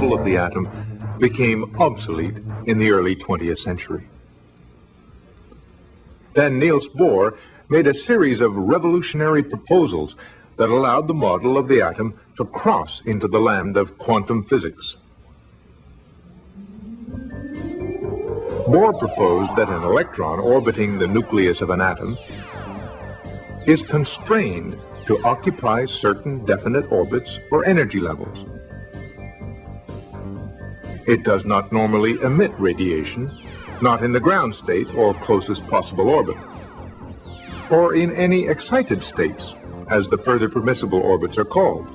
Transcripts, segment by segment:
level of the atom became obsolete in the early 20th century. Then Niels Bohr made a series of revolutionary proposals that allowed the model of the atom to cross into the land of quantum physics. Bohr proposed that an electron orbiting the nucleus of an atom is constrained to occupy certain definite orbits or energy levels. It does not normally emit radiation, not in the ground state or closest possible orbit, or in any excited states, as the further permissible orbits are called.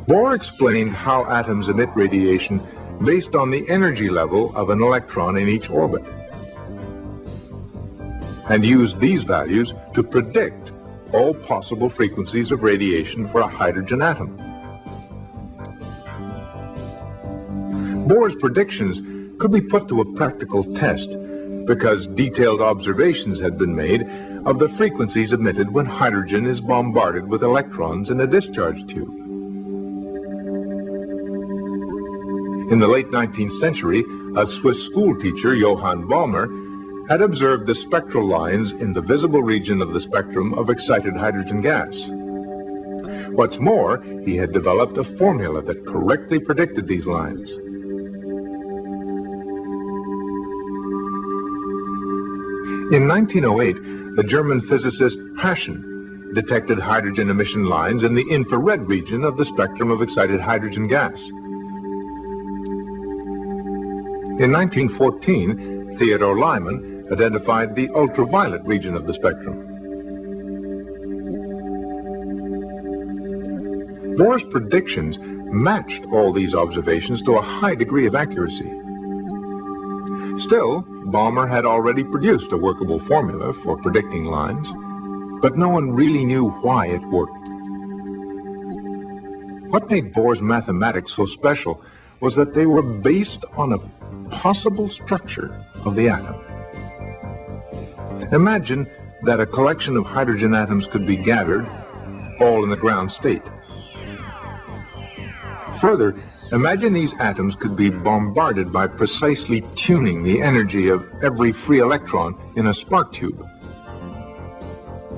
Bohr explained how atoms emit radiation based on the energy level of an electron in each orbit, and used these values to predict all possible frequencies of radiation for a hydrogen atom. Bohr's predictions could be put to a practical test because detailed observations had been made of the frequencies emitted when hydrogen is bombarded with electrons in a discharge tube. In the late 19th century, a Swiss schoolteacher, Johann Balmer, had observed the spectral lines in the visible region of the spectrum of excited hydrogen gas. What's more, he had developed a formula that correctly predicted these lines. In 1908, the German physicist Paschen detected hydrogen emission lines in the infrared region of the spectrum of excited hydrogen gas. In 1914, Theodor Lyman identified the ultraviolet region of the spectrum. Bohr's predictions matched all these observations to a high degree of accuracy. Still, Balmer had already produced a workable formula for predicting lines, but no one really knew why it worked. What made Bohr's mathematics so special was that they were based on a possible structure of the atom. Imagine that a collection of hydrogen atoms could be gathered, all in the ground state. Further, imagine these atoms could be bombarded by precisely tuning the energy of every free electron in a spark tube.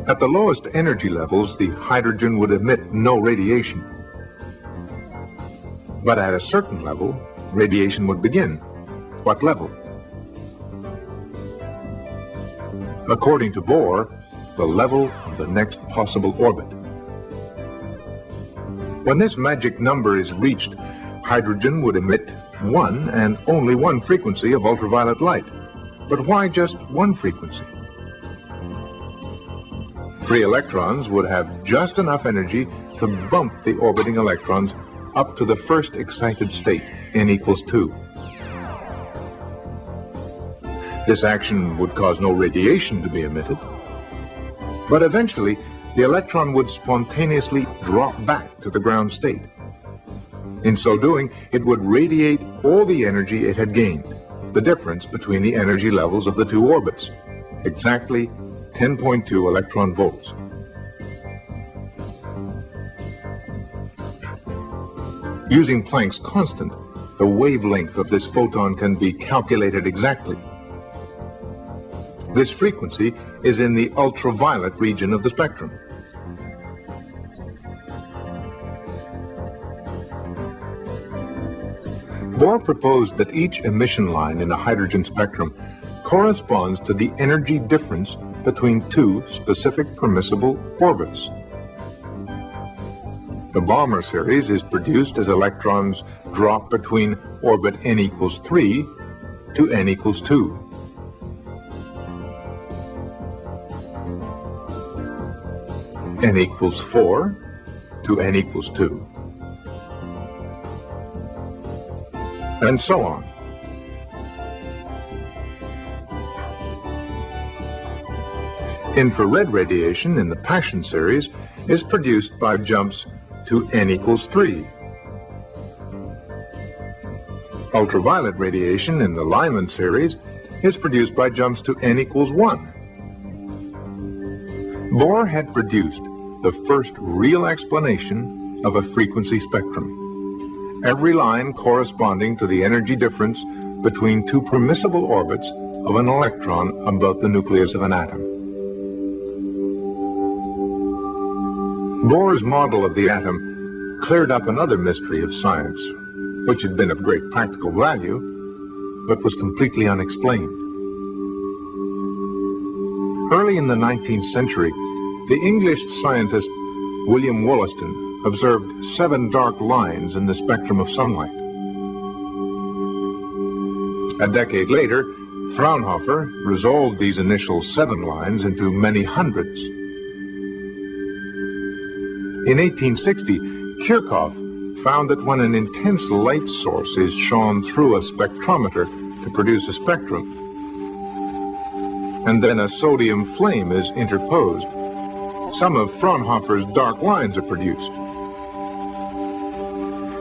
At the lowest energy levels, the hydrogen would emit no radiation. But at a certain level, radiation would begin. What level? According to Bohr, the level of the next possible orbit. When this magic number is reached, hydrogen would emit one and only one frequency of ultraviolet light. But why just one frequency? Free electrons would have just enough energy to bump the orbiting electrons up to the first excited state, n equals 2. This action would cause no radiation to be emitted, but eventually the electron would spontaneously drop back to the ground state. In so doing, it would radiate all the energy it had gained, the difference between the energy levels of the two orbits, exactly 10.2 electron volts. Using Planck's constant, the wavelength of this photon can be calculated exactly. This frequency is in the ultraviolet region of the spectrum. Bohr proposed that each emission line in a hydrogen spectrum corresponds to the energy difference between two specific permissible orbits. The Balmer series is produced as electrons drop between orbit n equals 3 to n equals 2. N equals 4 to n equals 2. And so on. Infrared radiation in the Paschen series is produced by jumps to n equals 3. Ultraviolet radiation in the Lyman series is produced by jumps to n equals 1. Bohr had produced the first real explanation of a frequency spectrum. every line corresponding to the energy difference between two permissible orbits of an electron about the nucleus of an atom. Bohr's model of the atom cleared up another mystery of science, which had been of great practical value, but was completely unexplained. Early in the 19th century, the English scientist William Wollaston observed 7 dark lines in the spectrum of sunlight. A decade later, Fraunhofer resolved these initial 7 lines into many hundreds. In 1860, Kirchhoff found that when an intense light source is shone through a spectrometer to produce a spectrum, and then a sodium flame is interposed, some of Fraunhofer's dark lines are produced.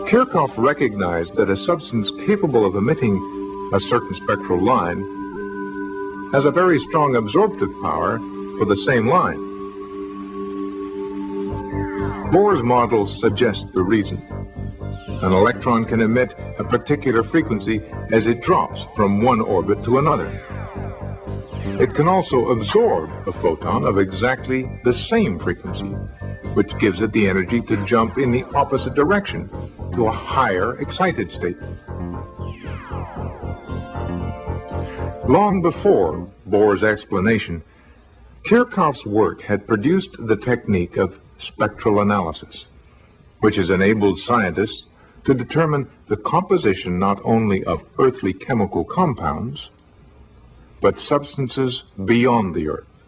Kirchhoff recognized that a substance capable of emitting a certain spectral line has a very strong absorptive power for the same line. Bohr's model suggests the reason. An electron can emit a particular frequency as it drops from one orbit to another. It can also absorb a photon of exactly the same frequency, which gives it the energy to jump in the opposite direction to a higher excited state. Long before Bohr's explanation, Kirchhoff's work had produced the technique of spectral analysis, which has enabled scientists to determine the composition not only of earthly chemical compounds, but substances beyond the Earth,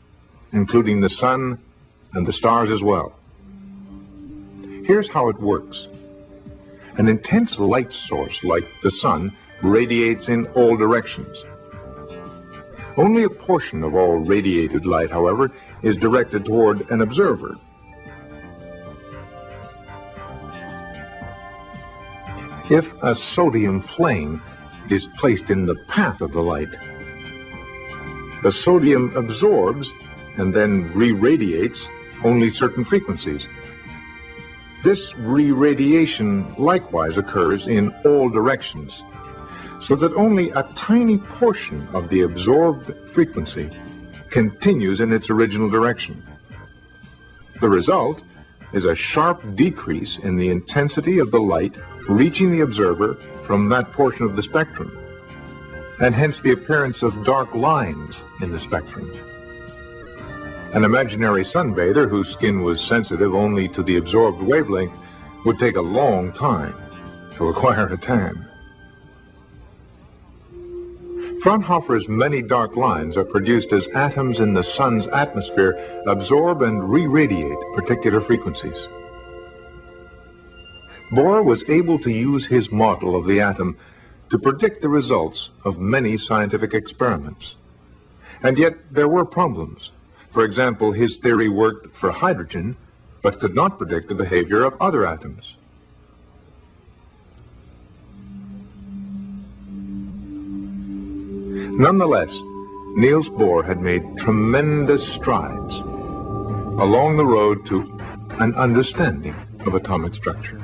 including the sun and the stars as well. Here's how it works. An intense light source like the sun radiates in all directions. Only a portion of all radiated light, however, is directed toward an observer. If a sodium flame is placed in the path of the light, the sodium absorbs and then re-radiates only certain frequencies. This re-radiation likewise occurs in all directions, so that only a tiny portion of the absorbed frequency continues in its original direction. The result is a sharp decrease in the intensity of the light reaching the observer from that portion of the spectrum, and hence the appearance of dark lines in the spectrum. An imaginary sunbather whose skin was sensitive only to the absorbed wavelength would take a long time to acquire a tan. Fraunhofer's many dark lines are produced as atoms in the sun's atmosphere absorb and re-radiate particular frequencies. Bohr was able to use his model of the atom to predict the results of many scientific experiments. And yet there were problems. For example, his theory worked for hydrogen, but could not predict the behavior of other atoms. Nonetheless, Niels Bohr had made tremendous strides along the road to an understanding of atomic structure.